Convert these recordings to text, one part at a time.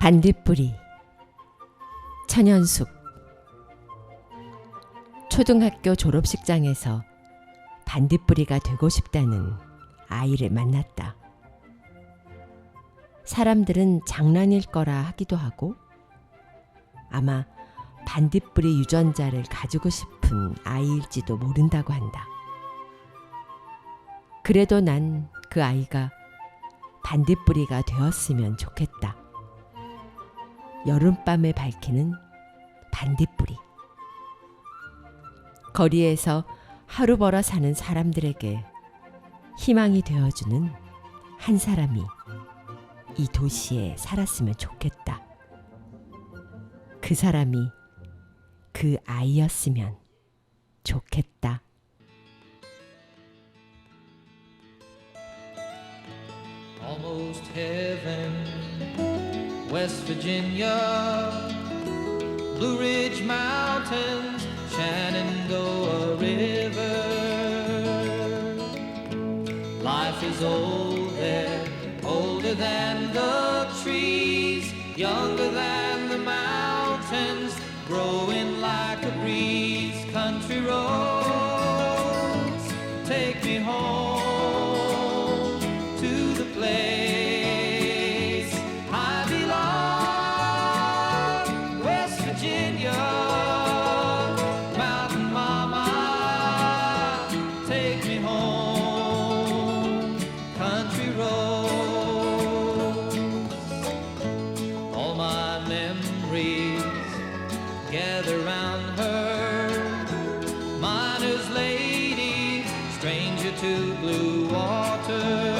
반딧불이 천연숙. 초등학교 졸업식장에서 반딧불이가 되고 싶다는 아이를 만났다. 사람들은 장난일 거라 하기도 하고 아마 반딧불이 유전자를 가지고 싶은 아이일지도 모른다고 한다. 그래도 난 그 아이가 반딧불이가 되었으면 좋겠다. 여름밤에 밝히는 반딧불이. 거리에서 하루 벌어 사는 사람들에게 희망이 되어주는 한 사람이 이 도시에 살았으면 좋겠다. 그 사람이 그 아이였으면 좋겠다. Almost heaven, West Virginia, Blue Ridge Mountains, Shenandoah River. Life is old there, older than the trees, younger than the mountains, growing like a breeze. Country roads, take me home to the place I belong, West Virginia, Mountain Mama, take me home, country roads. All my memories gather round her, miner's lady, stranger to blue water.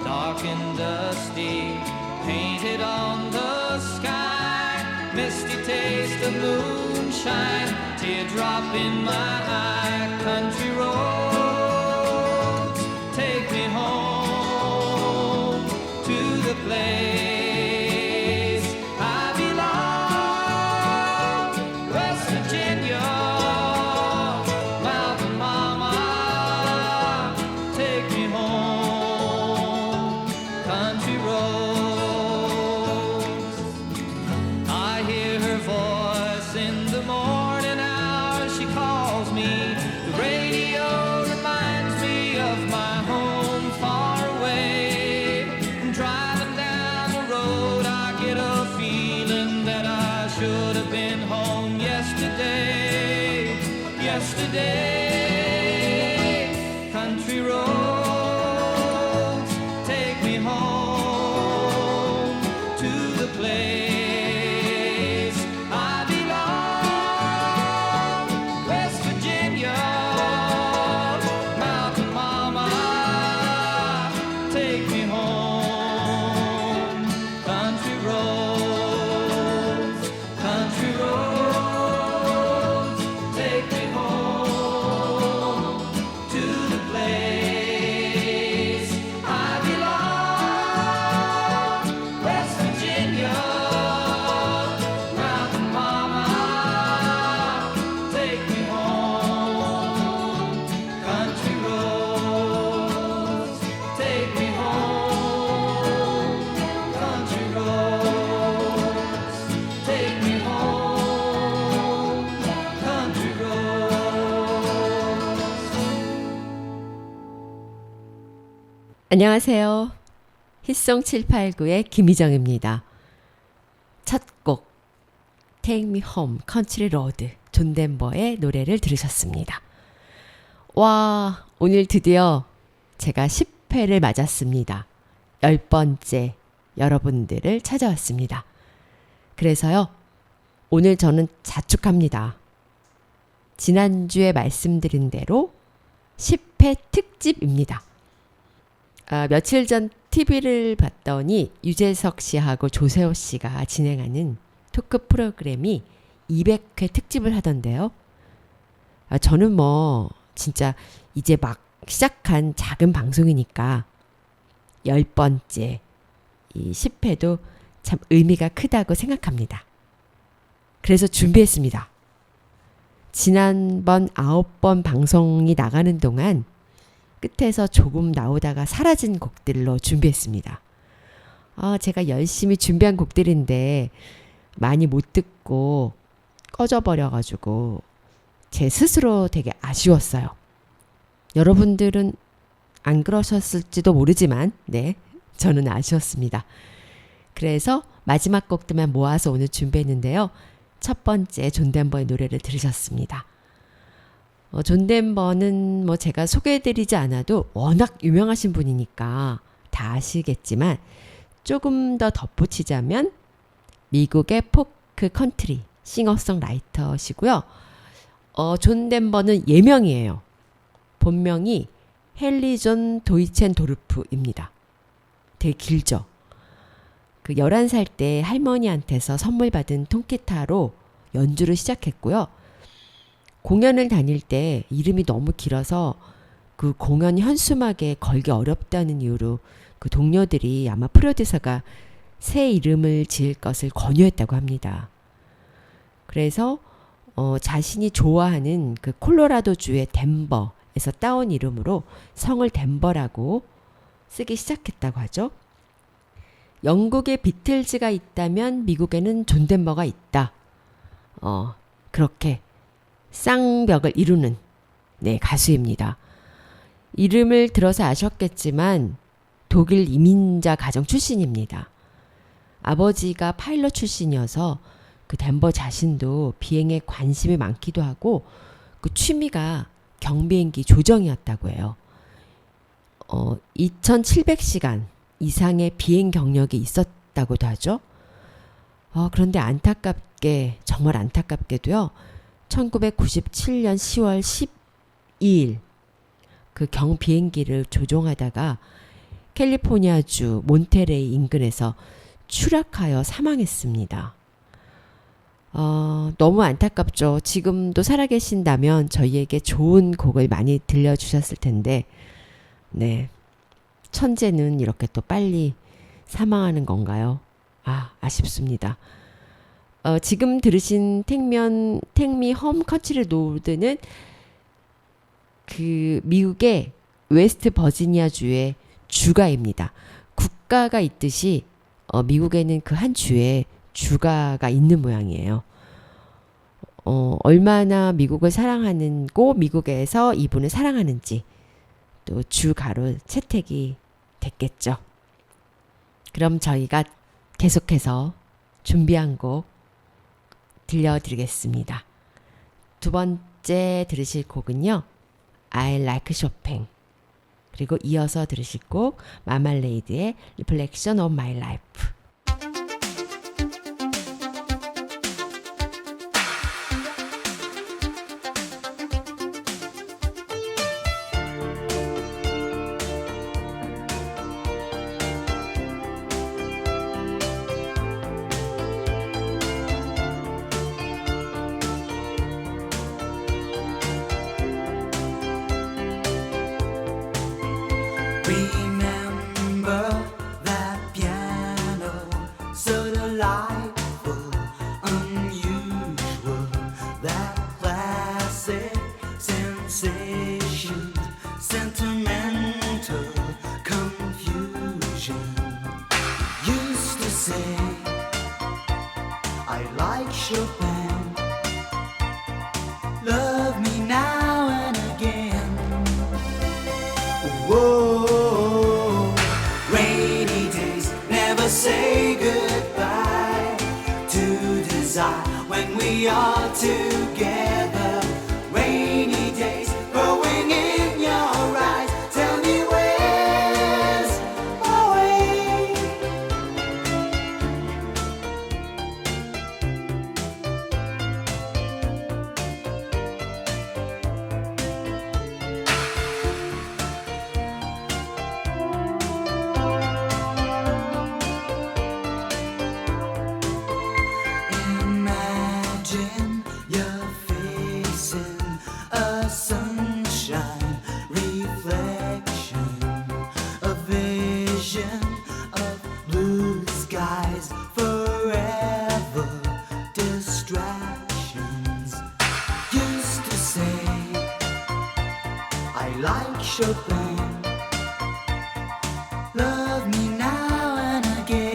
Dark and dusty, painted on the sky, misty taste of moonshine, teardrop in my eye. Country roads, take me home to the place I belong, West Virginia, Mountain Mama, take me home, country roads. I hear her voice in the morning hours, she calls me. The radio reminds me of my home far away. Driving down the road, I get a feeling that I should have been home yesterday. Yesterday, country roads, take me home to the place I belong, West Virginia, Mountain Mama, take me home, country roads, country roads, take me home to the place I belong, West Virginia, Mountain Mama, take me home, country roads, take me home, country roads, take me home, country roads. 안녕하세요. 히송 789의 김희정입니다. 첫 곡 Take Me Home Country Road 존 덴버의 노래를 들으셨습니다. 와, 오늘 드디어 제가 10회를 맞았습니다. 10번째 여러분들을 찾아왔습니다. 그래서요, 오늘 저는 자축합니다. 지난주에 말씀드린 대로 10회 특집입니다. 며칠 전 TV를 봤더니 유재석 씨하고 조세호 씨가 진행하는 토크 프로그램이 200회 특집을 하던데요. 저는 뭐 진짜 이제 막 시작한 작은 방송이니까 10번째 이 10회도 참 의미가 크다고 생각합니다. 그래서 준비했습니다. 지난번 9번 방송이 나가는 동안 끝에서 조금 나오다가 사라진 곡들로 준비했습니다. 제가 열심히 준비한 곡들인데 많이 못 듣고 꺼져버려가지고 제 스스로 되게 아쉬웠어요. 여러분들은 안 그러셨을지도 모르지만 네, 저는 아쉬웠습니다. 그래서 마지막 곡들만 모아서 오늘 준비했는데요. 첫 번째 존 덴버의 노래를 들으셨습니다. 존 덴버는 뭐 제가 소개해드리지 않아도 워낙 유명하신 분이니까 다 아시겠지만 조금 더 덧붙이자면 미국의 포크 컨트리 싱어송라이터시고요. 존 덴버는 예명이에요. 본명이 헨리 존 도이첸도르프입니다. 되게 길죠. 그 11살 때 할머니한테서 선물 받은 통기타로 연주를 시작했고요. 공연을 다닐 때 이름이 너무 길어서 그 공연 현수막에 걸기 어렵다는 이유로 그 동료들이 아마 프로듀서가 새 이름을 지을 것을 권유했다고 합니다. 그래서 자신이 좋아하는 그 콜로라도주의 덴버에서 따온 이름으로 성을 덴버라고 쓰기 시작했다고 하죠. 영국에 비틀즈가 있다면 미국에는 존 덴버가 있다. 그렇게 쌍벽을 이루는 네, 가수입니다. 이름을 들어서 아셨겠지만 독일 이민자 가정 출신입니다. 아버지가 파일럿 출신이어서 그 덴버 자신도 비행에 관심이 많기도 하고 그 취미가 경비행기 조정이었다고 해요. 2700시간 이상의 비행 경력이 있었다고도 하죠. 그런데 안타깝게 정말 안타깝게도요. 1997년 10월 12일 그 비행기를 조종하다가 캘리포니아주 몬테레이 인근에서 추락하여 사망했습니다. 너무 안타깝죠. 지금도 살아계신다면 저희에게 좋은 곡을 많이 들려주셨을 텐데 네, 천재는 이렇게 또 빨리 사망하는 건가요? 아쉽습니다. 지금 들으신 택미 홈 컨트리 로드는 그 미국의 웨스트 버지니아 주의 주가입니다. 국가가 있듯이 미국에는 그 한 주에 주가가 있는 모양이에요. 얼마나 미국을 사랑하는고 미국에서 이분을 사랑하는지 또 주가로 채택이 됐겠죠. 그럼 저희가 계속해서 준비한 곡 들려드리겠습니다. 두 번째 들으실 곡은요. I like Chopin. 그리고 이어서 들으실 곡 마말레이드의 Reflection of My Life. Remember that piano, so delightful, unusual, that classic sensation, sentimental confusion. Used to say, I like Chopin, love me now and again. Whoa, rainy days never say goodbye to desire when we are together. Rainy days growing in your eyes. Tell me where's my way? Imagine you're facing a sunshine reflection, a vision of blue skies, forever distractions. Used to say, I like Chopin, love me now and again.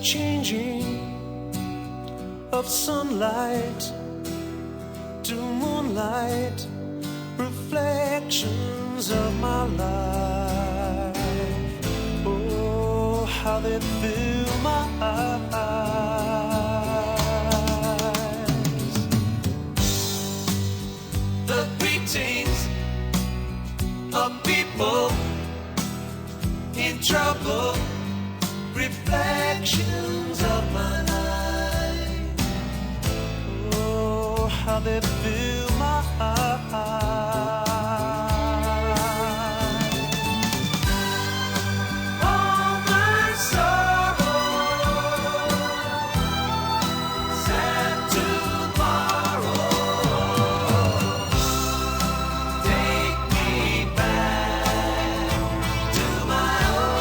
changing of sunlight to moonlight, reflections of my life. Oh, how they fill my eyes. The greetings of people in trouble, reflections of my life. Oh, how they fill my eyes. All my sorrow, sad tomorrow, take me back to my old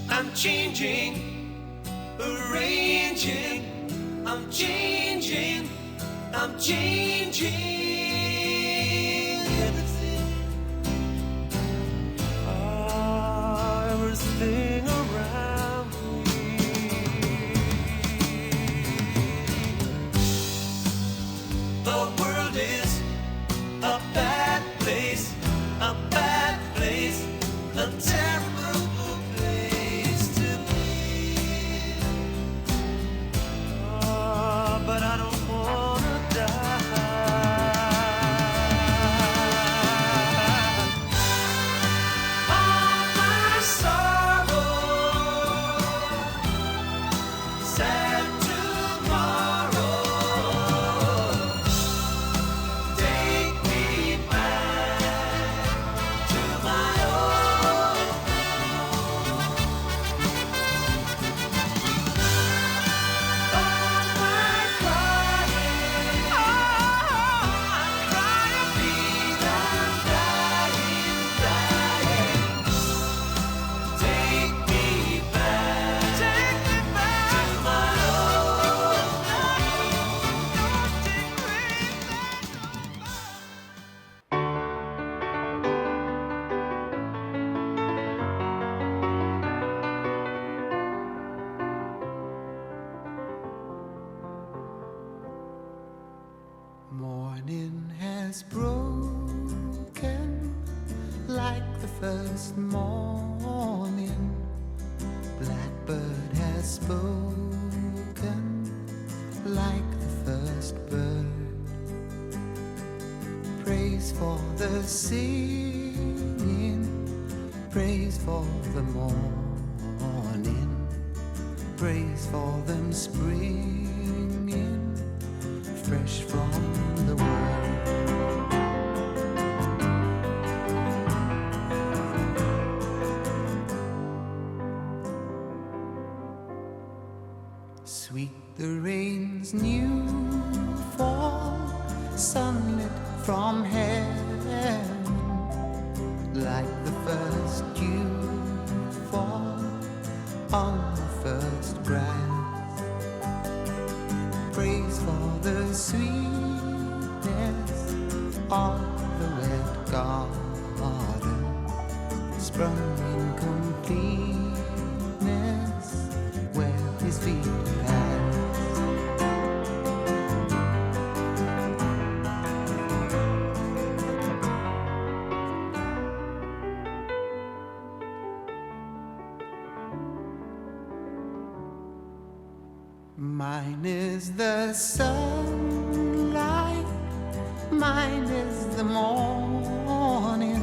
I'm changing, arranging, I'm changing, I'm changing everything. Everything around me. The world is a bad place, a bad place, a terrible place to be. But I don't wanna die. All my sorrow, sad tomorrow, take me back to my old all my crying, I'm crying, feel I'm dying, dying. Take me back to my old Morning has broken like the first morning. Blackbird has spoken like the first bird. Praise for the singing, praise for the morning, praise for them springing fresh from the world. Sweet the rain's new fall, sunlit from heaven, like the first dew fall on the first grass. Praise for the sweetness of the wet garden, sprung in completeness where his feet passed. Mine is the sunlight, mine is the morning,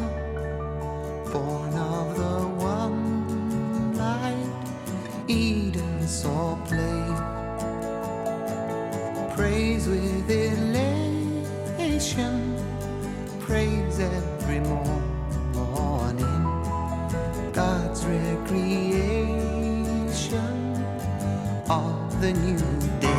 born of the one light Eden saw play. Praise with elation, praise every morning, God's recreation of the new day.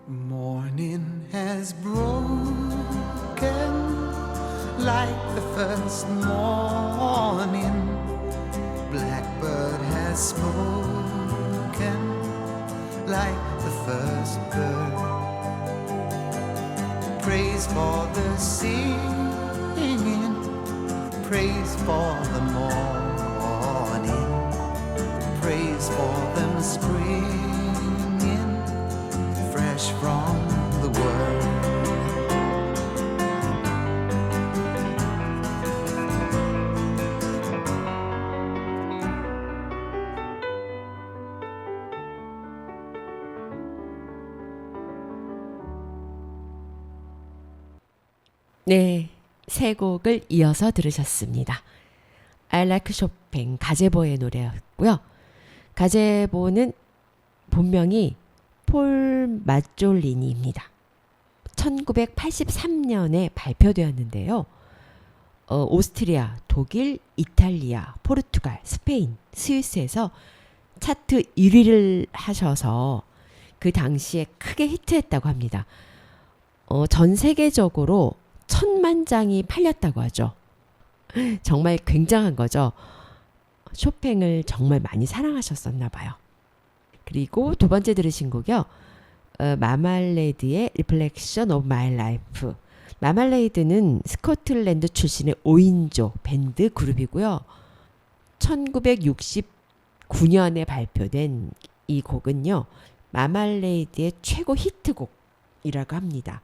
Morning has broken like the first morning. Blackbird has spoken like the first bird. Praise for the singing, praise for the morning, praise for them springing fresh from the world. 네, 세 곡을 이어서 들으셨습니다. I Like Chopin, 가제보의 노래였고요. 가제보는 본명이 폴 마졸리니입니다. 1983년에 발표되었는데요. 오스트리아, 독일, 이탈리아, 포르투갈, 스페인, 스위스에서 차트 1위를 하셔서 그 당시에 크게 히트했다고 합니다. 전 세계적으로 1000만 장이 팔렸다고 하죠. 정말 굉장한 거죠. 쇼팽을 정말 많이 사랑하셨었나 봐요. 그리고 두 번째 들으신 곡이요. 마말레이드의 Reflection of My Life. 마말레이드는 스코틀랜드 출신의 5인조 밴드 그룹이고요. 1969년에 발표된 이 곡은요. 마말레이드의 최고 히트곡이라고 합니다.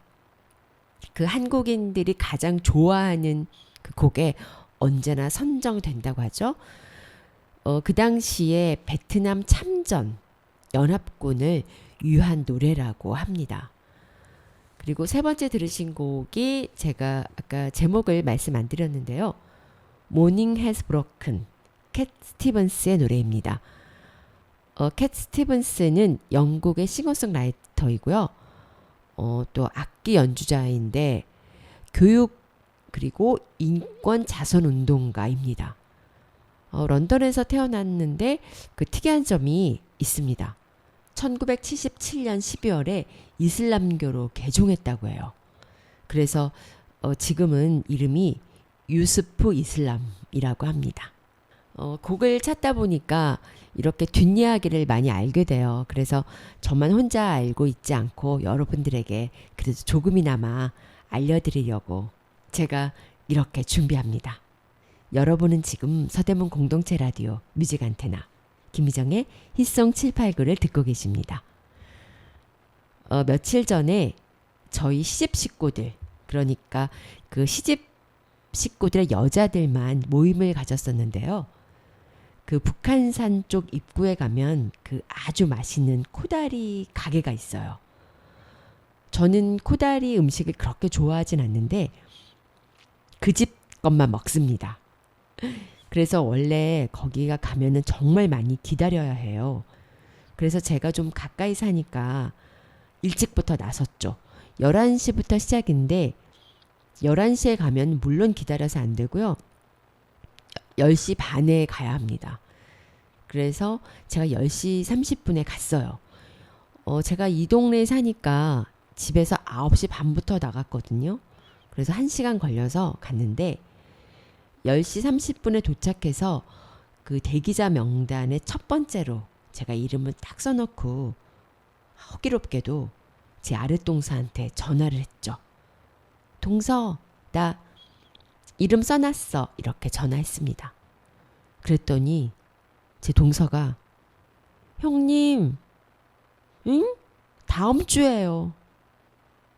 그 한국인들이 가장 좋아하는 그 곡에 언제나 선정된다고 하죠. 그 당시에 베트남 참전 연합군을 위한 노래라고 합니다. 그리고 세 번째 들으신 곡이 제가 아까 제목을 말씀 안 드렸는데요. Morning Has Broken, 캣 스티븐스의 노래입니다. 캣 스티븐스는 영국의 싱어송라이터이고요. 또 악기 연주자인데 교육 그리고 인권 자선 운동가입니다. 런던에서 태어났는데 그 특이한 점이 있습니다. 1977년 12월에 이슬람교로 개종했다고 해요. 그래서 지금은 이름이 유스프 이슬람이라고 합니다. 곡을 찾다 보니까 이렇게 뒷이야기를 많이 알게 돼요. 그래서 저만 혼자 알고 있지 않고 여러분들에게 그래도 조금이나마 알려드리려고 제가 이렇게 준비합니다. 여러분은 지금 서대문 공동체 라디오 뮤직 안테나 김희정의 히송 789를 듣고 계십니다. 며칠 전에 저희 시집 식구들, 그러니까 그 시집 식구들의 여자들만 모임을 가졌었는데요. 그 북한산 쪽 입구에 가면 그 아주 맛있는 코다리 가게가 있어요. 저는 코다리 음식을 그렇게 좋아하진 않는데 그 집 것만 먹습니다. 그래서 원래 거기가 가면은 정말 많이 기다려야 해요. 그래서 제가 좀 가까이 사니까 일찍부터 나섰죠. 11시부터 시작인데 11시에 가면 물론 기다려서 안 되고요. 10시 반에 가야 합니다. 그래서 제가 10시 30분에 갔어요. 제가 이 동네에 사니까 집에서 9시 반부터 나갔거든요. 그래서 1시간 걸려서 갔는데 10시 30분에 도착해서 그 대기자 명단에 첫 번째로 제가 이름을 딱 써놓고 허기롭게도 제 아랫동서한테 전화를 했죠. 동서, 나 이름 써놨어. 이렇게 전화했습니다. 그랬더니 제 동서가 형님, 응? 다음 주에요.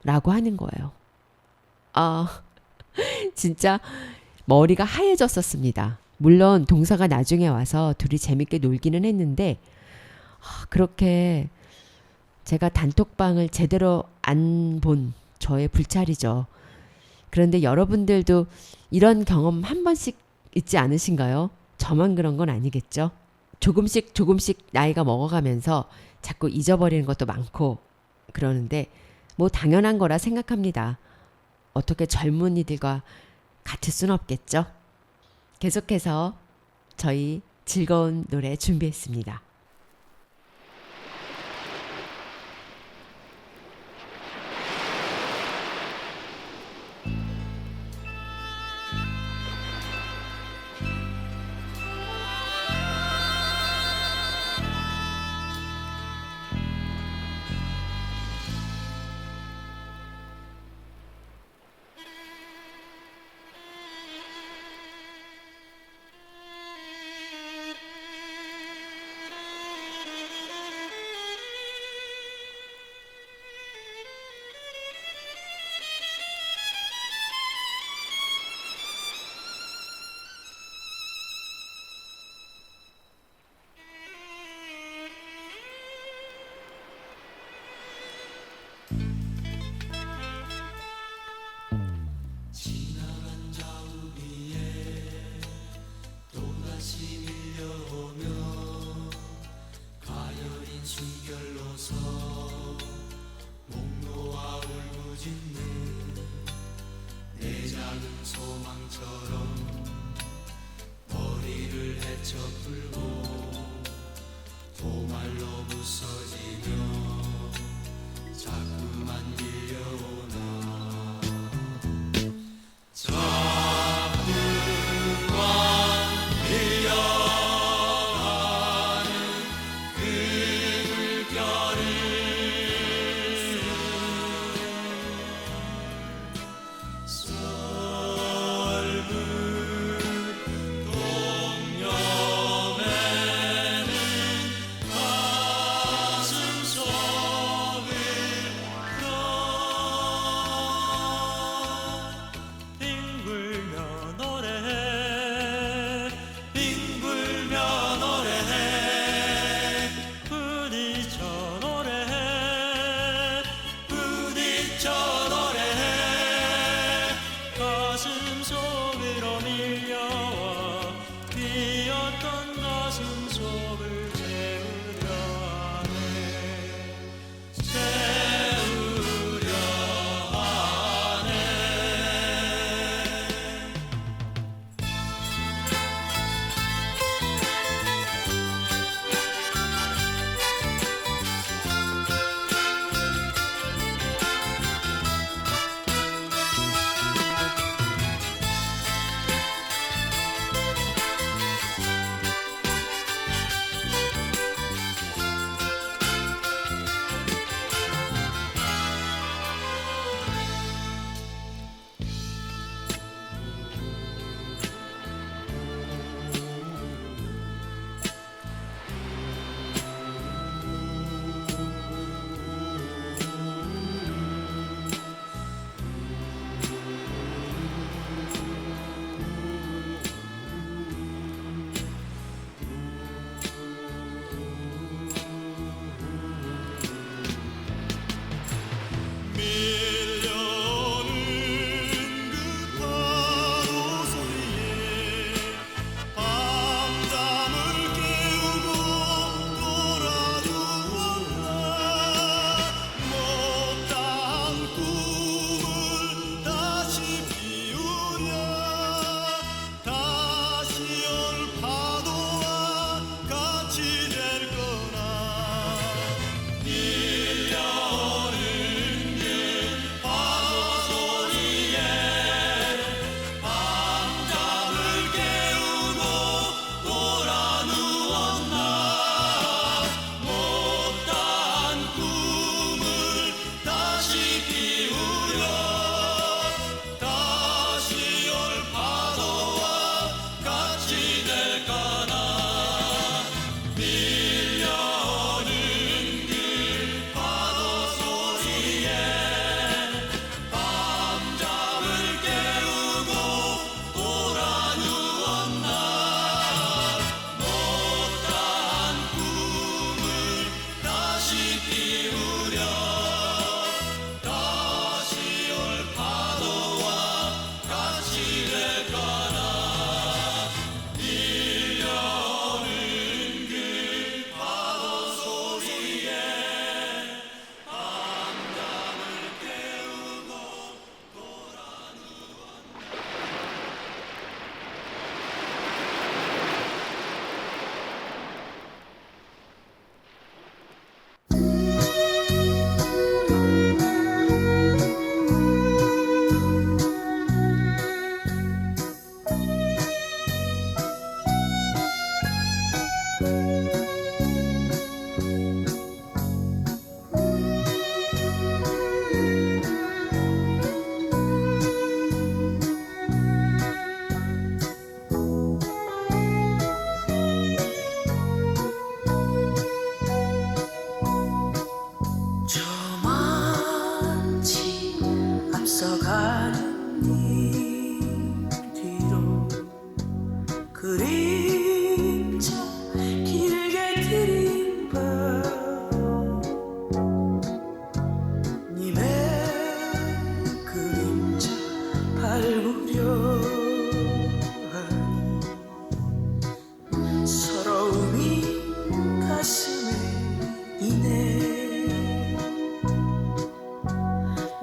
라고 하는 거예요. 진짜 머리가 하얘졌었습니다. 물론 동서가 나중에 와서 둘이 재밌게 놀기는 했는데 그렇게 제가 단톡방을 제대로 안 본 저의 불찰이죠. 그런데 여러분들도 이런 경험 한 번씩 있지 않으신가요? 저만 그런 건 아니겠죠? 조금씩 나이가 먹어가면서 자꾸 잊어버리는 것도 많고 그러는데 뭐 당연한 거라 생각합니다. 어떻게 젊은이들과 같을 순 없겠죠? 계속해서 저희 즐거운 노래 준비했습니다.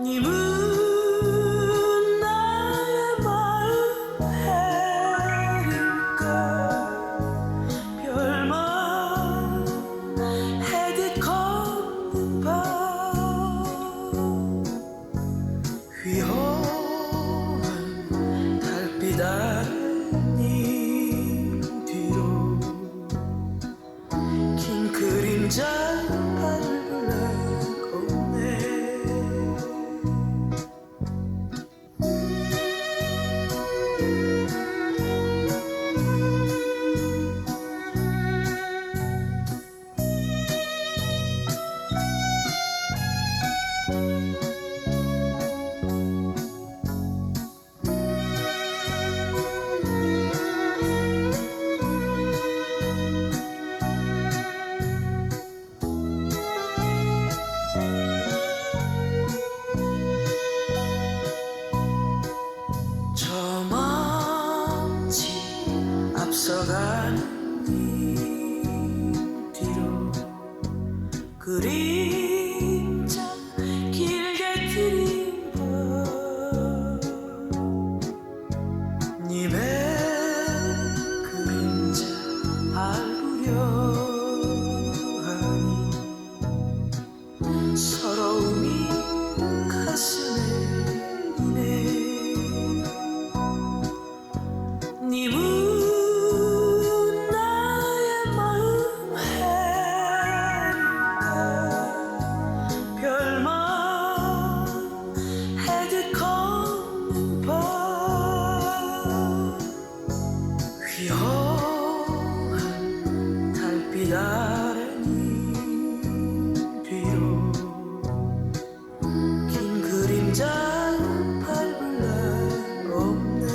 님은 나의 마음 해릴까 별만 해듯 걷는 밤 휘황한 달빛 아님 뒤로 긴 그림자 밟을래 없네 저먼지 앞서가는 님 뒤로 그림자 길게 들인 밤 님의 그림자 밟으려 하니 서러움이 가슴에 이네 님은 나의 마음 해릴까 별만 해듯 걷는 밤 휘황한 달빛 아래 님 뒤로 긴 그림자 밟을 날 없네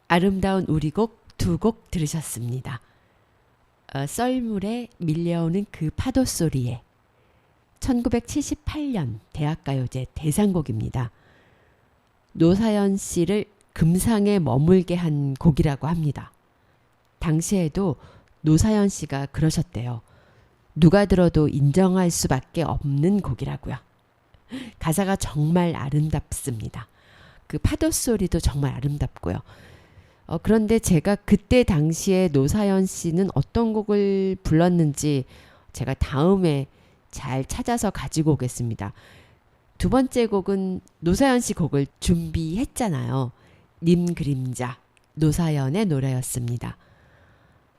아름다운 우리 곡 두 곡 들으셨습니다. 썰물에 밀려오는 그 파도 소리에 1978년 대학가요제 대상곡입니다. 노사연 씨를 금상에 머물게 한 곡이라고 합니다. 당시에도 노사연 씨가 그러셨대요. 누가 들어도 인정할 수밖에 없는 곡이라고요. 가사가 정말 아름답습니다. 그 파도 소리도 정말 아름답고요. 그런데 제가 그때 당시에 노사연 씨는 어떤 곡을 불렀는지 제가 다음에 잘 찾아서 가지고 오겠습니다. 두 번째 곡은 노사연 씨 곡을 준비했잖아요. 님 그림자, 노사연의 노래였습니다.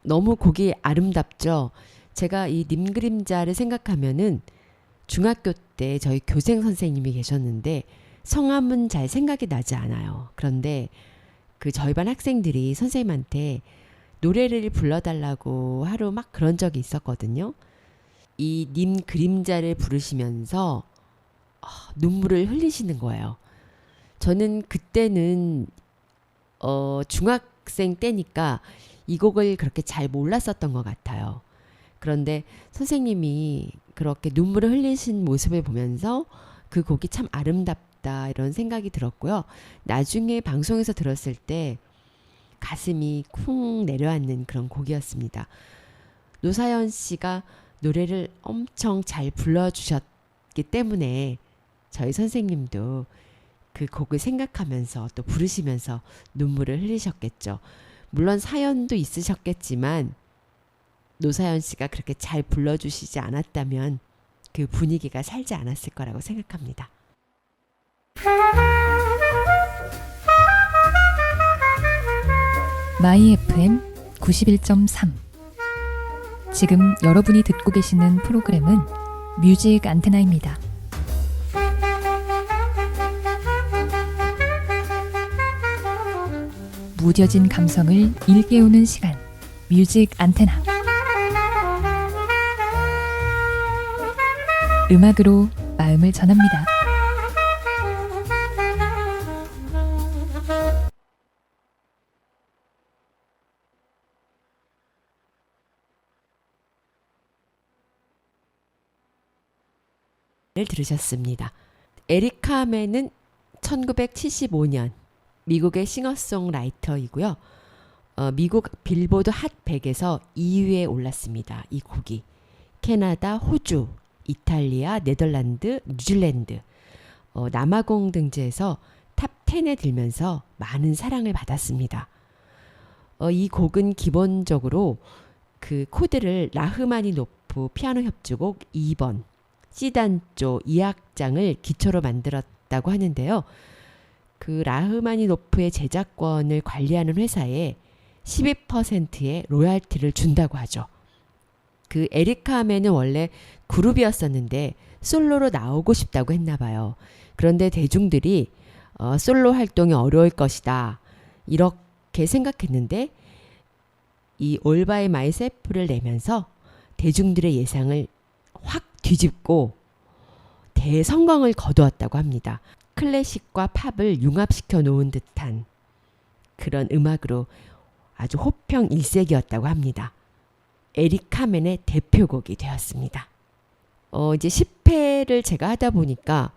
너무 곡이 아름답죠. 제가 이 님 그림자를 생각하면은 중학교 때 저희 교생 선생님이 계셨는데 성함은 잘 생각이 나지 않아요. 그런데 그 저희 반 학생들이 선생님한테 노래를 불러달라고 하루 막 그런 적이 있었거든요. 이 님 그림자를 부르시면서 눈물을 흘리시는 거예요. 저는 그때는 중학생 때니까 이 곡을 그렇게 잘 몰랐었던 것 같아요. 그런데 선생님이 그렇게 눈물을 흘리신 모습을 보면서 그 곡이 참 아름답다 이런 생각이 들었고요. 나중에 방송에서 들었을 때 가슴이 쿵 내려앉는 그런 곡이었습니다. 노사연 씨가 노래를 엄청 잘 불러주셨기 때문에 저희 선생님도 그 곡을 생각하면서 또 부르시면서 눈물을 흘리셨겠죠. 물론 사연도 있으셨겠지만 노사연 씨가 그렇게 잘 불러주시지 않았다면 그 분위기가 살지 않았을 거라고 생각합니다. 마이 FM 91.3. 지금 여러분이 듣고 계시는 프로그램은 뮤직 안테나입니다. 무뎌진 감성을 일깨우는 시간, 뮤직 안테나. 음악으로 마음을 전합니다. 들으셨습니다. 에릭 카멘은 1975년 미국의 싱어송라이터이고요. 미국 빌보드 핫 100에서 2위에 올랐습니다. 이 곡이 캐나다, 호주, 이탈리아, 네덜란드, 뉴질랜드 남아공 등지에서 탑 10에 들면서 많은 사랑을 받았습니다. 이 곡은 기본적으로 그 코드를 라흐마니노프 피아노 협주곡 2번 C단조 2악장을 기초로 만들었다고 하는데요. 그 라흐마니노프의 제작권을 관리하는 회사에 12%의 로얄티를 준다고 하죠. 그 에릭 카멘은 원래 그룹이었었는데 솔로로 나오고 싶다고 했나 봐요. 그런데 대중들이 솔로 활동이 어려울 것이다 이렇게 생각했는데 이 All by Myself를 내면서 대중들의 예상을 확 뒤집고 대성공을 거두었다고 합니다. 클래식과 팝을 융합시켜 놓은 듯한 그런 음악으로 아주 호평일색이었다고 합니다. 에릭 카멘의 대표곡이 되었습니다. 이제 10회를 제가 하다 보니까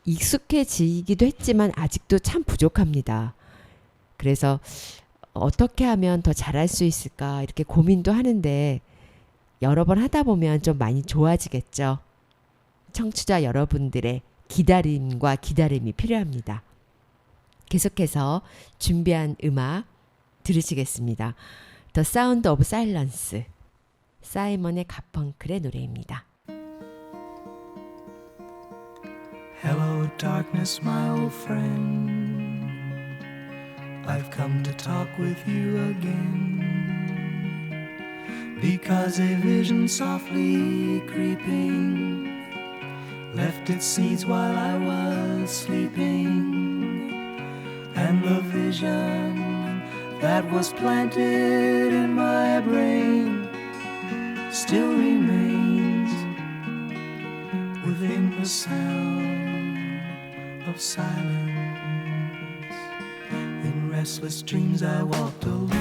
익숙해지기도 했지만 아직도 참 부족합니다. 그래서 어떻게 하면 더 잘할 수 있을까 이렇게 고민도 하는데 여러 번 하다 보면 좀 많이 좋아지겠죠. 청취자 여러분들의 기다림과 기다림이 필요합니다. 계속해서 준비한 음악 들으시겠습니다. The Sound of Silence, 사이먼의 가펑클의 노래입니다. Hello, darkness, my old friend. I've come to talk with you again. Because a vision softly creeping left its seeds while I was sleeping. And the vision that was planted in my brain still remains within the sound of silence. In restless dreams I walked alone,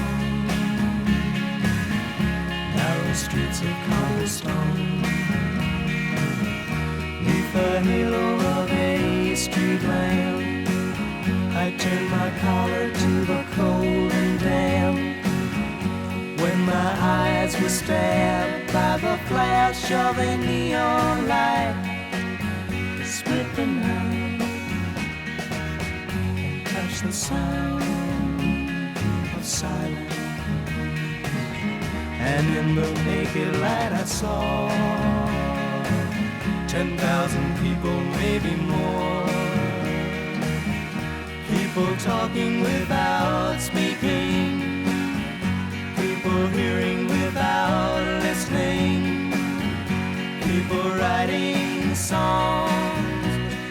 narrow streets of cobblestone, neath the halo of a street lamp. I turned my collar to the cold and damp. When my eyes were stabbed by the flash of a neon light, it split the night and touched the sound of silence. And in the naked light I saw 10,000 people, maybe more. People talking without speaking, people hearing without listening, people writing songs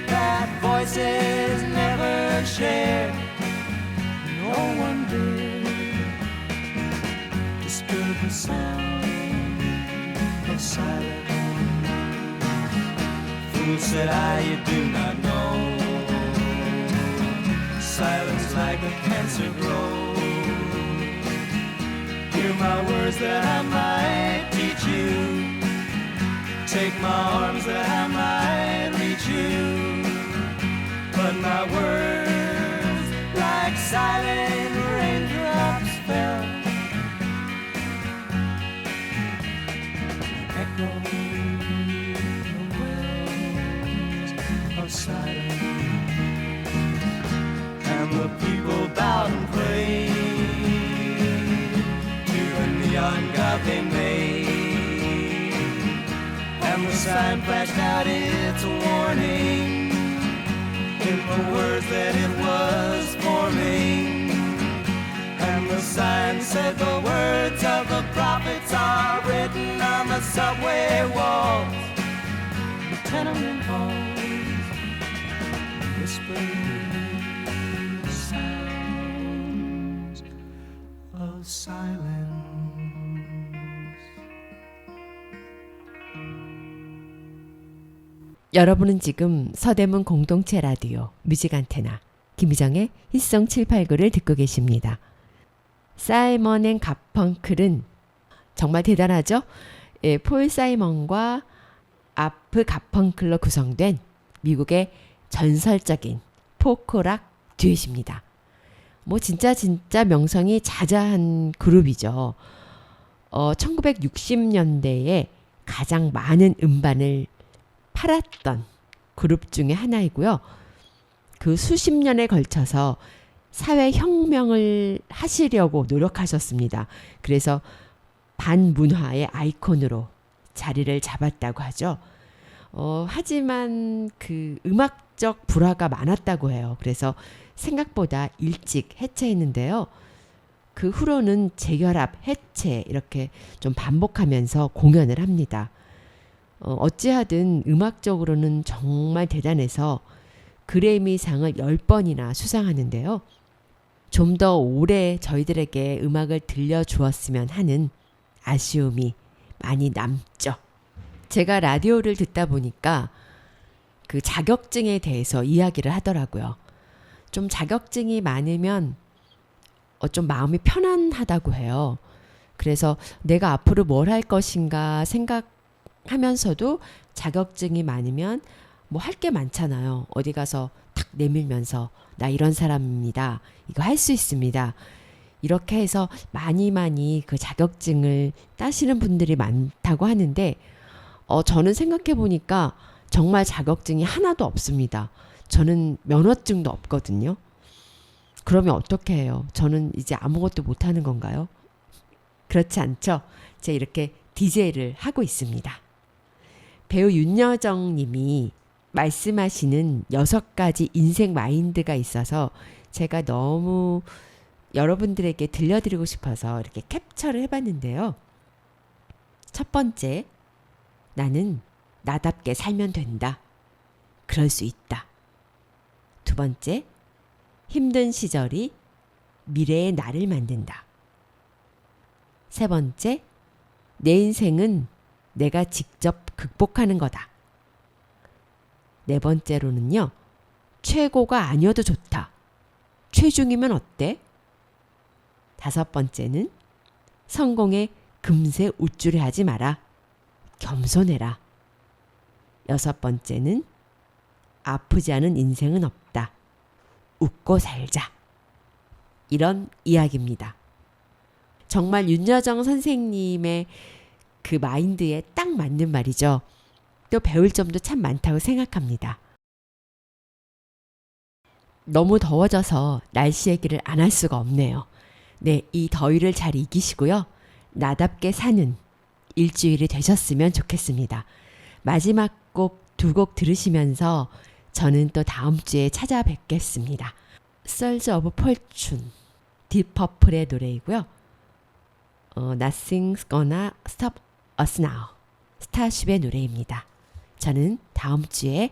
that voices never shared. No one did disturb the sound of silence. Fool, said I, you do not know. Silence like a cancer grows. Hear my words that I might teach you. Take my arms that I might reach you. But my words, like silent raindrops, fell, echoing the wells of silence. And the people bowed and prayed to the neon god they made. And the sign flashed out its warning in the words that it was forming. And the sign said the words of the prophets are written on the subway walls, the tenement halls, whispering sounds of silence. 여러분은 지금 서대문 공동체 라디오 뮤직 안테나 김희정의 히송 789를 듣고 계십니다. 사이먼 앤 가펑클은 정말 대단하죠? 예, 폴 사이먼과 아프 가펑클로 구성된 미국의 전설적인 포크락 듀엣입니다. 뭐 진짜 명성이 자자한 그룹이죠. 1960년대에 가장 많은 음반을 팔았던 그룹 중에 하나이고요. 그 수십 년에 걸쳐서 사회혁명을 하시려고 노력하셨습니다. 그래서 반문화의 아이콘으로 자리를 잡았다고 하죠. 하지만 그 음악적 불화가 많았다고 해요. 그래서 생각보다 일찍 해체했는데요. 그 후로는 재결합, 해체 이렇게 좀 반복하면서 공연을 합니다. 어찌하든 음악적으로는 정말 대단해서 그래미상을 10번이나 수상하는데요. 좀 더 오래 저희들에게 음악을 들려주었으면 하는 아쉬움이 많이 남죠. 제가 라디오를 듣다 보니까 그 자격증에 대해서 이야기를 하더라고요. 좀 자격증이 많으면 좀 마음이 편안하다고 해요. 그래서 내가 앞으로 뭘 할 것인가 생각하면서도 자격증이 많으면 뭐 할 게 많잖아요. 어디 가서 탁 내밀면서 나 이런 사람입니다. 이거 할 수 있습니다. 이렇게 해서 많이 그 자격증을 따시는 분들이 많다고 하는데 저는 생각해 보니까 정말 자격증이 하나도 없습니다. 저는 면허증도 없거든요. 그러면 어떻게 해요? 저는 이제 아무것도 못하는 건가요? 그렇지 않죠? 제가 이렇게 DJ를 하고 있습니다. 배우 윤여정 님이 말씀하시는 6가지 인생 마인드가 있어서 제가 너무 여러분들에게 들려드리고 싶어서 이렇게 캡처를 해봤는데요. 첫 번째, 나는 나답게 살면 된다. 그럴 수 있다. 두 번째, 힘든 시절이 미래의 나를 만든다. 세 번째, 내 인생은 내가 직접 극복하는 거다. 네 번째로는요, 최고가 아니어도 좋다. 최중이면 어때? 다섯 번째는 성공에 금세 우쭐해하지 마라. 겸손해라. 여섯 번째는 아프지 않은 인생은 없다. 웃고 살자. 이런 이야기입니다. 정말 윤여정 선생님의 그 마인드에 딱 맞는 말이죠. 또 배울 점도 참 많다고 생각합니다. 너무 더워져서 날씨 얘기를 안 할 수가 없네요. 네, 이 더위를 잘 이기시고요. 나답게 사는 일주일이 되셨으면 좋겠습니다. 마지막 곡 2곡 들으시면서 저는 또 다음 주에 찾아뵙겠습니다. Surge of Fortune, 딥 퍼플의 노래이고요. Nothing's Gonna Stop Us Now, 스타쉽의 노래입니다. 저는 다음 주에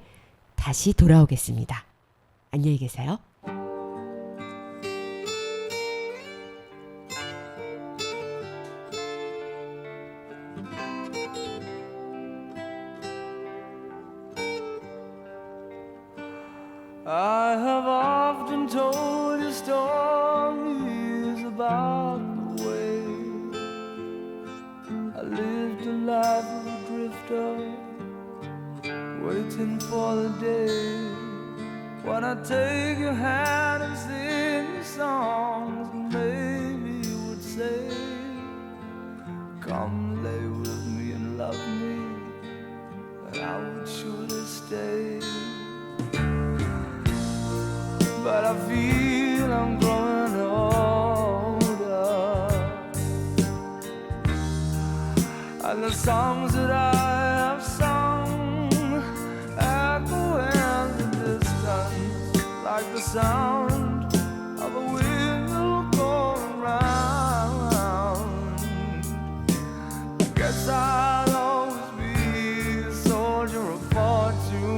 다시 돌아오겠습니다. 안녕히 계세요. I have often told you stories about the way I lived a life of a drifter, waiting for the day when I take your hand and sing you songs, and maybe you would say, come lay with me and love me, and I would surely stay. But I feel I'm growing older, and the songs that I have sung echo in the distance like the sound of a wheel going round. I guess I'll always be a soldier of fortune.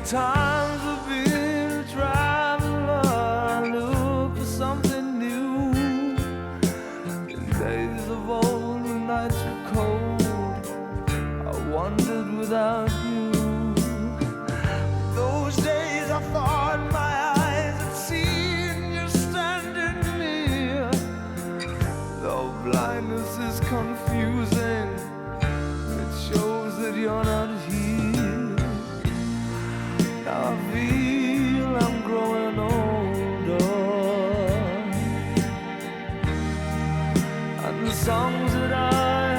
times have been a traveler, look for something new. In days of old, when nights were cold, I wandered without you. Those days I thought my eyes had seen you standing near. Though blindness is confusing, it shows that you're not here. Now I feel I'm growing older, and the songs that I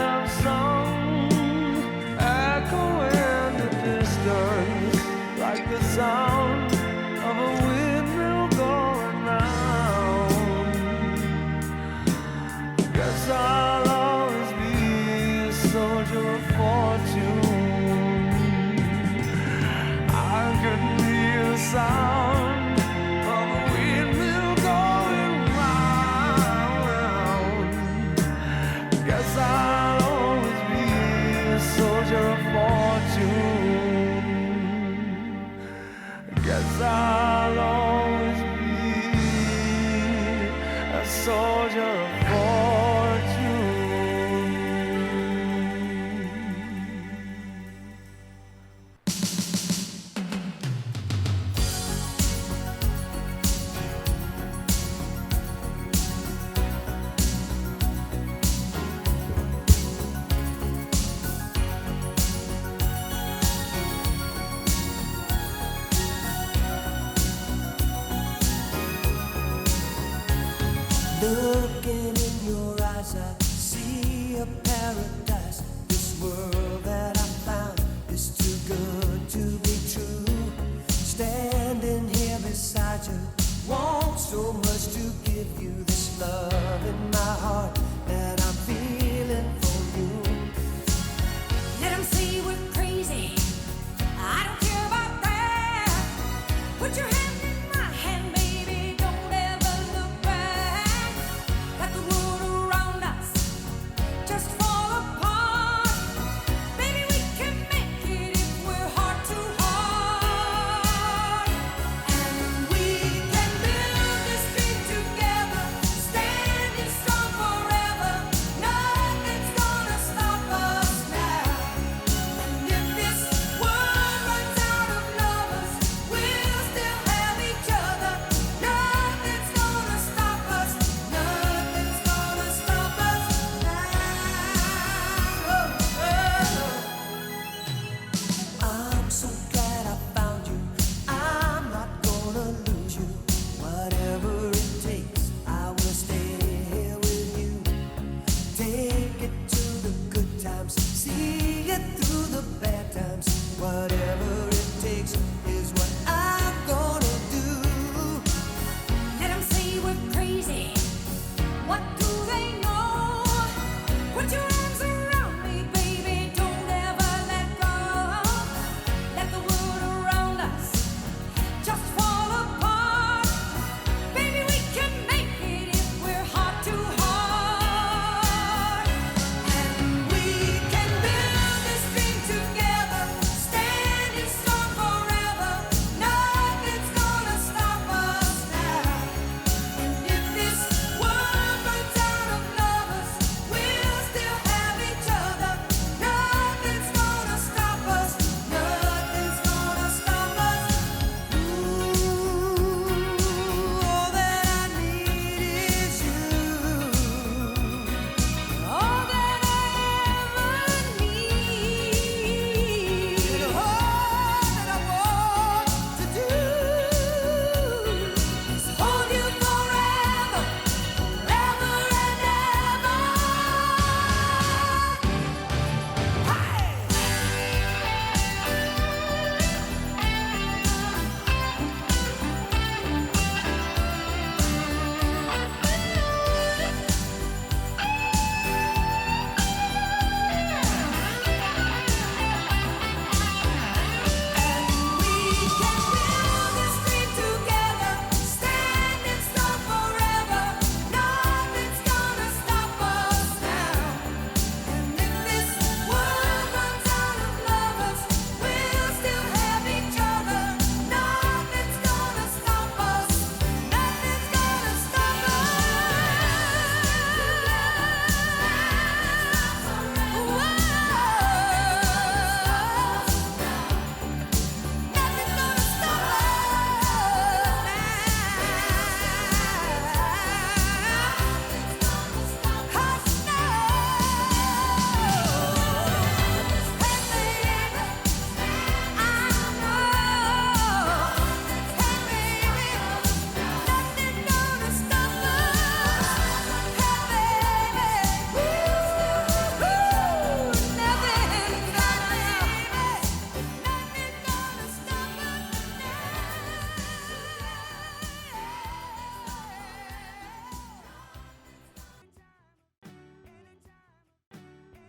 have sung echo in the distance like the sound of a windmill going round. Guess I'll always be a soldier of fortune. I can hear the sound of a windmill going round. Guess I'll always be a soldier of fortune. Guess I'll always be a soldier of fortune. Looking in your eyes, I see a paradise. This world that I found is too good to be true. Standing here beside you, want so much to give you this love.